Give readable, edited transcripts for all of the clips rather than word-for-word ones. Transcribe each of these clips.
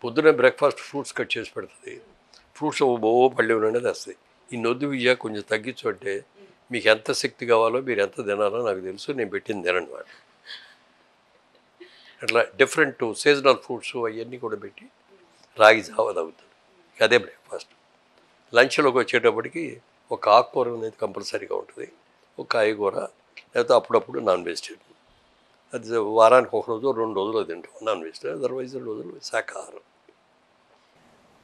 పొద్దున్నే breakfast fruits cut చేసి పెడుతుంది. ఫ్రూట్స్ పళ్ళి ఉండేది తెస్తాయి. ఈ నొద్దు వియ్య కొంచెం తగ్గించు అంటే మీకు ఎంత శక్తి కావాలో మీరు ఎంత తినాలో నాకు తెలుసు, నేను పెట్టింది తినండి వాడు. అట్లా డిఫరెంట్ సీజనల్ ఫ్రూట్స్ అవన్నీ కూడా పెట్టి రాగి జావ తాగుతాడు. అదే బ్రేక్ఫాస్ట్. లంచ్లోకి వచ్చేటప్పటికి ఒక ఆకుకూర అనేది కంపల్సరీగా ఉంటుంది, ఒక కాయగూర, లేకపోతే అప్పుడప్పుడు నాన్ వెజిటేరియన్. అది వారానికి ఒక రోజు 2 రోజులు తింటాం నాన్ వెజిటేరియన్, అదర్వైజ్ 2 రోజులు శాకాహారం.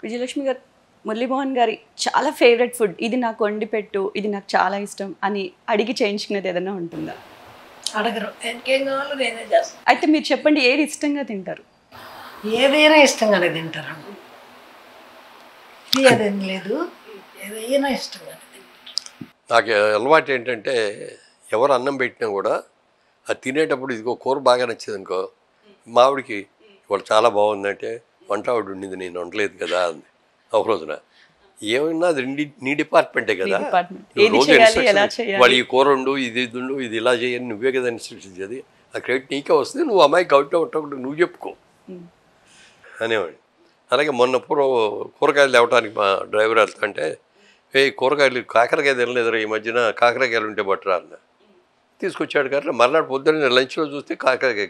విజయలక్ష్మి గారు, మురళీమోహన్ గారి చాలా ఫేవరెట్ ఫుడ్ ఇది నాకు వండి పెట్టు, ఇది నాకు చాలా ఇష్టం అని అడిగి చేయించుకునేది ఏదైనా ఉంటుందా? అడగరు, ఇంకేం కావాలో నేనే చేస్తాను. అయితే మీరు చెప్పండి, ఏది ఇష్టంగా తింటారు? ఏదైనా ఇష్టంగానే తింటారు, అదేం లేదు, ఏదైనా ఇష్టంగానే తింటారు. నాకు అలవాటు ఏంటంటే ఎవరు అన్నం పెట్టినా కూడా అది తినేటప్పుడు ఇదిగో కూర బాగా నచ్చింది అనుకో, మావిడికి ఇవాళ చాలా బాగుందంటే వంట ఆవిడ ఉండింది, నేను వండలేదు కదా అంది ఒక రోజున. ఏమన్నా అది నీ డిపార్ట్మెంటే కదా, రోజు వాళ్ళు ఈ కూర ఉండు, ఇది ఉండు, ఇది ఇలా చేయని నువ్వే కదా ఇన్స్ట్రక్షన్ చేది, ఆ క్రెడిట్ నీకే వస్తుంది, నువ్వు అమ్మాయికి అవుట్ ఒకటి నువ్వు చెప్పుకో అనేవాడు. అలాగే మొన్న కూరగాయలు తేవటానికి మా డ్రైవర్ వెళ్తుంటే, కూరగాయలు కాకరకాయ తినలేదురా ఈ మధ్యన, కాకరకాయలు ఉంటే బట్టరా అన్న. తీసుకొచ్చాడు కానీ మర్నాడు పొద్దున్న లంచ్లో చూస్తే కాకరకాయ.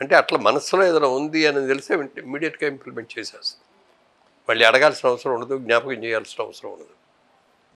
అంటే అట్లా మనసులో ఏదైనా ఉంది అని తెలిస్తే ఇమ్మీడియట్గా ఇంప్లిమెంట్ చేసేస్తుంది. మళ్ళీ అడగాల్సిన అవసరం ఉండదు, జ్ఞాపకం చేయాల్సిన అవసరం ఉండదు.